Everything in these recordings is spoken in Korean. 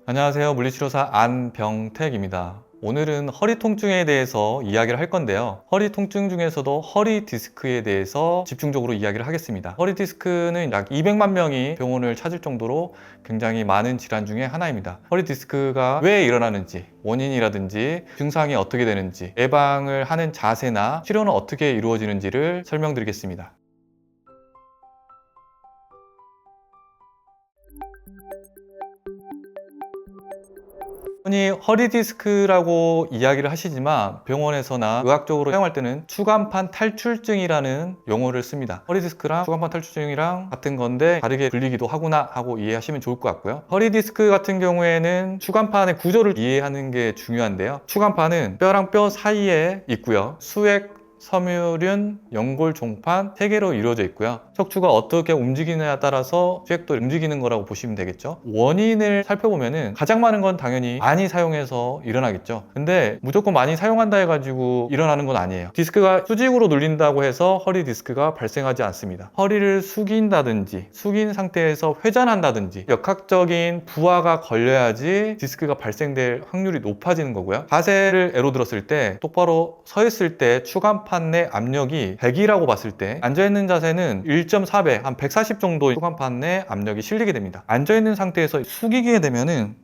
안녕하세요. 물리치료사 안병택입니다. 오늘은 허리 통증에 대해서 이야기를 할 건데요. 허리 통증 중에서도 허리 디스크에 대해서 집중적으로 이야기를 하겠습니다. 허리 디스크는 약 200만 명이 병원을 찾을 정도로 굉장히 많은 질환 중에 하나입니다. 허리 디스크가 왜 일어나는지, 원인이라든지 증상이 어떻게 되는지, 예방을 하는 자세나 치료는 어떻게 이루어지는지를 설명드리겠습니다. 흔히 허리 디스크라고 이야기를 하시지만 병원에서나 의학적으로 사용할 때는 추간판 탈출증이라는 용어를 씁니다. 허리 디스크랑 추간판 탈출증이랑 같은 건데 다르게 불리기도 하구나 하고 이해하시면 좋을 것 같고요. 허리 디스크 같은 경우에는 추간판의 구조를 이해하는 게 중요한데요. 추간판은 뼈랑 뼈 사이에 있고요. 수액, 섬유륜, 연골, 종판 3개로 이루어져 있고요. 척추가 어떻게 움직이느냐에 따라서 수액도 움직이는 거라고 보시면 되겠죠. 원인을 살펴보면은 가장 많은 건 당연히 많이 사용해서 일어나겠죠. 근데 무조건 많이 사용한다 해가지고 일어나는 건 아니에요. 디스크가 수직으로 눌린다고 해서 허리 디스크가 발생하지 않습니다. 허리를 숙인다든지 숙인 상태에서 회전한다든지 역학적인 부하가 걸려야지 디스크가 발생될 확률이 높아지는 거고요. 자세를 예로 들었을 때 똑바로 서 있을 때 추간판 내 압력이 100이라고 봤을 때 앉아있는 자세는 1.4배, 한 140 정도의 추간판 내 압력이 실리게 됩니다. 앉아있는 상태에서 숙이게 되면은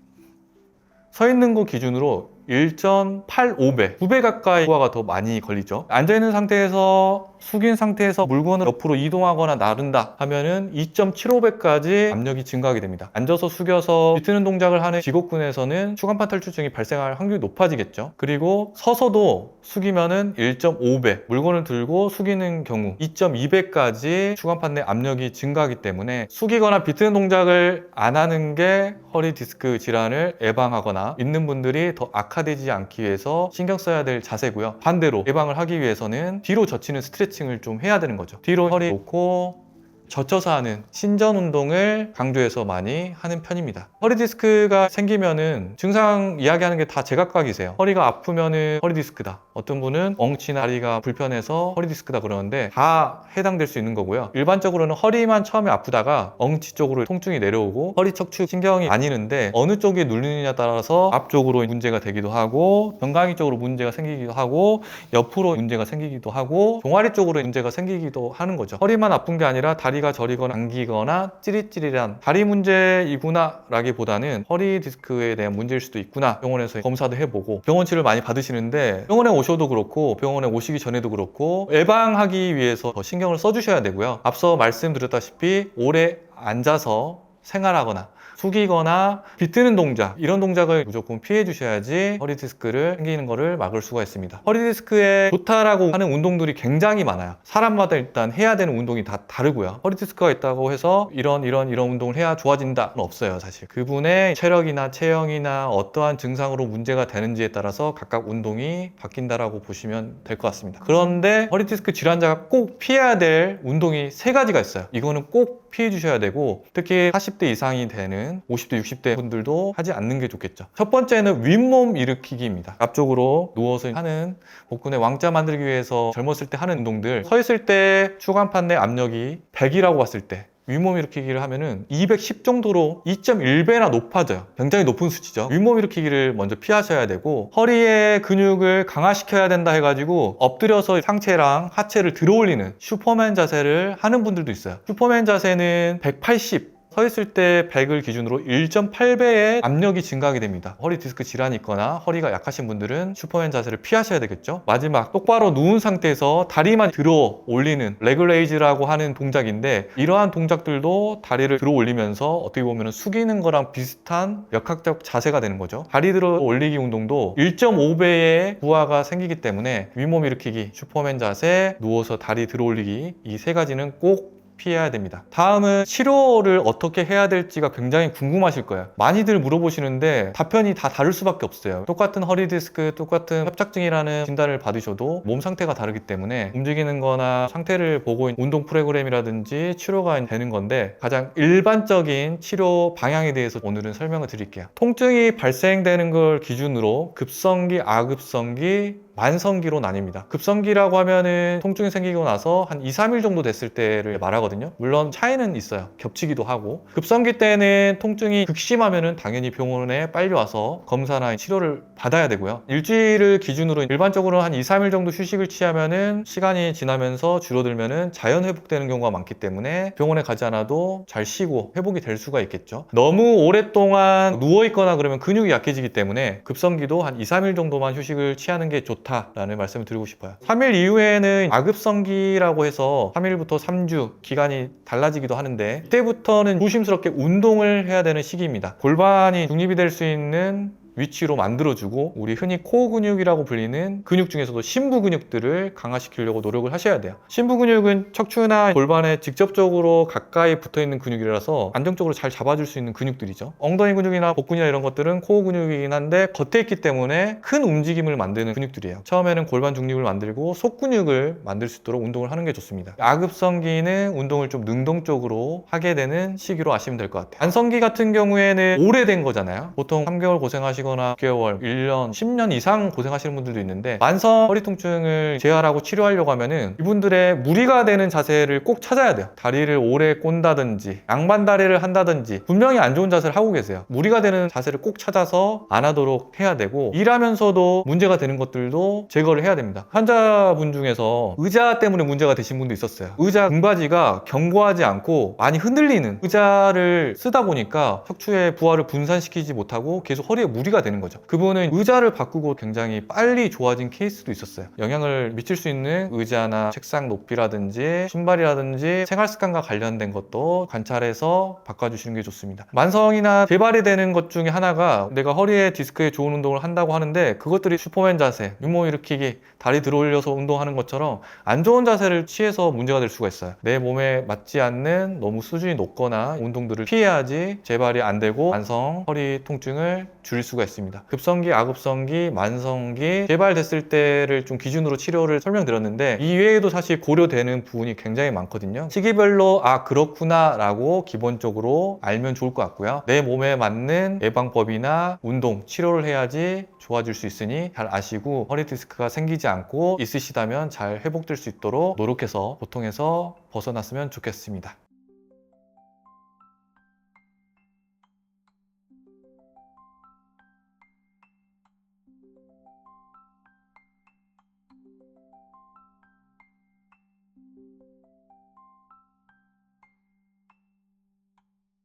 서 있는 거 기준으로 1.85배, 2배 가까이 부하가 더 많이 걸리죠. 앉아있는 상태에서 숙인 상태에서 물건을 옆으로 이동하거나 나른다 하면은 2.75배까지 압력이 증가하게 됩니다. 앉아서 숙여서 비트는 동작을 하는 직업군에서는 추간판 탈출증이 발생할 확률이 높아지겠죠. 그리고 서서도 숙이면은 1.5배, 물건을 들고 숙이는 경우 2.2배까지 추간판 내 압력이 증가하기 때문에 숙이거나 비트는 동작을 안 하는 게 허리 디스크 질환을 예방하거나 있는 분들이 더 악화되지 않기 위해서 신경 써야 될 자세고요. 반대로 예방을 하기 위해서는 뒤로 젖히는 스트레칭을 좀 해야 되는 거죠. 뒤로 허리 놓고 젖혀서 하는 신전 운동을 강조해서 많이 하는 편입니다. 허리 디스크가 생기면은 증상 이야기하는 게 다 제각각이세요. 허리가 아프면은 허리 디스크다. 어떤 분은 엉치나 다리가 불편해서 허리 디스크다 그러는데 다 해당될 수 있는 거고요. 일반적으로는 허리만 처음에 아프다가 엉치 쪽으로 통증이 내려오고 허리 척추 신경이 아니는데 어느 쪽에 눌리느냐에 따라서 앞쪽으로 문제가 되기도 하고 정강이 쪽으로 문제가 생기기도 하고 옆으로 문제가 생기기도 하고 종아리 쪽으로 문제가 생기기도 하는 거죠. 허리만 아픈 게 아니라 다리가 저리거나 당기거나 찌릿찌릿한 다리 문제이구나 라기보다는 허리 디스크에 대한 문제일 수도 있구나. 병원에서 검사도 해보고 병원 치료를 많이 받으시는데 병원에 오셔도 그렇고 병원에 오시기 전에도 그렇고 예방하기 위해서 더 신경을 써주셔야 되고요. 앞서 말씀드렸다시피 오래 앉아서 생활하거나 숙이거나 비트는 동작, 이런 동작을 무조건 피해 주셔야지 허리 디스크를 생기는 거를 막을 수가 있습니다. 허리 디스크에 좋다라고 하는 운동들이 굉장히 많아요. 사람마다 일단 해야 되는 운동이 다 다르고요. 허리 디스크가 있다고 해서 이런 운동을 해야 좋아진다는 없어요. 사실 그분의 체력이나 체형이나 어떠한 증상으로 문제가 되는지에 따라서 각각 운동이 바뀐다라고 보시면 될 것 같습니다. 그런데 허리 디스크 질환자가 꼭 피해야 될 운동이 3가지가 있어요. 이거는 꼭 피해 주셔야 되고 특히 40대 이상이 되는 50대, 60대 분들도 하지 않는 게 좋겠죠. 첫 번째는 윗몸 일으키기입니다. 앞쪽으로 누워서 하는 복근의 왕자 만들기 위해서 젊었을 때 하는 운동들, 서 있을 때 추간판 내 압력이 100이라고 봤을 때 윗몸 일으키기를 하면은 210 정도로 2.1배나 높아져요. 굉장히 높은 수치죠. 윗몸 일으키기를 먼저 피하셔야 되고 허리의 근육을 강화시켜야 된다 해가지고 엎드려서 상체랑 하체를 들어 올리는 슈퍼맨 자세를 하는 분들도 있어요. 슈퍼맨 자세는 180 서 있을 때 100을 기준으로 1.8배의 압력이 증가하게 됩니다. 허리 디스크 질환이 있거나 허리가 약하신 분들은 슈퍼맨 자세를 피하셔야 되겠죠. 마지막 똑바로 누운 상태에서 다리만 들어 올리는 레그레이즈라고 하는 동작인데 이러한 동작들도 다리를 들어 올리면서 어떻게 보면 숙이는 거랑 비슷한 역학적 자세가 되는 거죠. 다리 들어 올리기 운동도 1.5배의 부하가 생기기 때문에 윗몸 일으키기, 슈퍼맨 자세, 누워서 다리 들어 올리기 이 3가지는 꼭 피해야 됩니다. 다음은 치료를 어떻게 해야 될지가 굉장히 궁금하실 거예요. 많이들 물어보시는데 답변이 다 다를 수밖에 없어요. 똑같은 허리 디스크, 똑같은 협착증이라는 진단을 받으셔도 몸 상태가 다르기 때문에 움직이는 거나 상태를 보고 운동 프로그램이라든지 치료가 되는 건데 가장 일반적인 치료 방향에 대해서 오늘은 설명을 드릴게요. 통증이 발생되는 걸 기준으로 급성기, 아급성기, 만성기로 나뉩니다. 급성기라고 하면은 통증이 생기고 나서 한 2, 3일 정도 됐을 때를 말하거든요. 물론 차이는 있어요. 겹치기도 하고. 급성기 때는 통증이 극심하면은 당연히 병원에 빨리 와서 검사나 치료를 받아야 되고요. 일주일을 기준으로 일반적으로 한 2, 3일 정도 휴식을 취하면은 시간이 지나면서 줄어들면은 자연 회복되는 경우가 많기 때문에 병원에 가지 않아도 잘 쉬고 회복이 될 수가 있겠죠. 너무 오랫동안 누워있거나 그러면 근육이 약해지기 때문에 급성기도 한 2, 3일 정도만 휴식을 취하는 게 좋다라는 말씀을 드리고 싶어요. 3일 이후에는 아급성기라고 해서 3일부터 3주 기간이 달라지기도 하는데 그때부터는 조심스럽게 운동을 해야 되는 시기입니다. 골반이 중립이 될 수 있는 위치로 만들어주고 우리 흔히 코어 근육이라고 불리는 근육 중에서도 심부 근육들을 강화시키려고 노력을 하셔야 돼요. 심부 근육은 척추나 골반에 직접적으로 가까이 붙어있는 근육이라서 안정적으로 잘 잡아줄 수 있는 근육들이죠. 엉덩이 근육이나 복근이나 이런 것들은 코어 근육이긴 한데 겉에 있기 때문에 큰 움직임을 만드는 근육들이에요. 처음에는 골반 중립을 만들고 속근육을 만들 수 있도록 운동을 하는 게 좋습니다. 아급성기는 운동을 좀 능동적으로 하게 되는 시기로 아시면 될 것 같아요. 만성기 같은 경우에는 오래된 거잖아요. 보통 3개월 고생하시거나 6개월, 1년, 10년 이상 고생하시는 분들도 있는데 만성 허리 통증을 재활하고 치료하려고 하면은 이분들의 무리가 되는 자세를 꼭 찾아야 돼요. 다리를 오래 꼰다든지 양반 다리를 한다든지 분명히 안 좋은 자세를 하고 계세요. 무리가 되는 자세를 꼭 찾아서 안 하도록 해야 되고 일하면서도 문제가 되는 것들도 제거를 해야 됩니다. 환자분 중에서 의자 때문에 문제가 되신 분도 있었어요. 의자 등받이가 견고하지 않고 많이 흔들리는 의자를 쓰다 보니까 척추의 부하를 분산시키지 못하고 계속 허리에 무리가 되는 거죠. 그분은 의자를 바꾸고 굉장히 빨리 좋아진 케이스도 있었어요. 영향을 미칠 수 있는 의자나 책상 높이라든지 신발이라든지 생활 습관과 관련된 것도 관찰해서 바꿔주시는 게 좋습니다. 만성이나 재발이 되는 것 중에 하나가 내가 허리에 디스크에 좋은 운동을 한다고 하는데 그것들이 슈퍼맨 자세, 유모 일으키기, 다리 들어 올려서 운동하는 것처럼 안 좋은 자세를 취해서 문제가 될 수가 있어요. 내 몸에 맞지 않는 너무 수준이 높거나 운동들을 피해야지 재발이 안 되고 만성 허리 통증을 줄일 수가 있습니다. 급성기, 아급성기, 만성기 재발됐을 때를 좀 기준으로 치료를 설명드렸는데 이 외에도 사실 고려되는 부분이 굉장히 많거든요. 시기별로 그렇구나 라고 기본적으로 알면 좋을 것 같고요. 내 몸에 맞는 예방법이나 운동, 치료를 해야지 좋아질 수 있으니 잘 아시고 허리 디스크가 생기지 않고 있으시다면 잘 회복될 수 있도록 노력해서 고통에서 벗어났으면 좋겠습니다.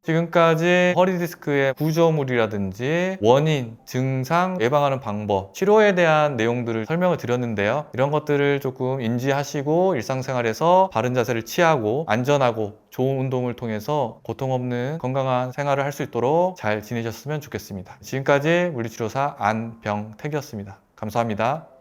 지금까지 허리 디스크의 구조물이라든지 원인, 증상, 예방하는 방법, 치료에 대한 내용들을 설명을 드렸는데요. 이런 것들을 조금 인지하시고 일상생활에서 바른 자세를 취하고 안전하고 좋은 운동을 통해서 고통 없는 건강한 생활을 할 수 있도록 잘 지내셨으면 좋겠습니다. 지금까지 물리치료사 안병택이었습니다. 감사합니다.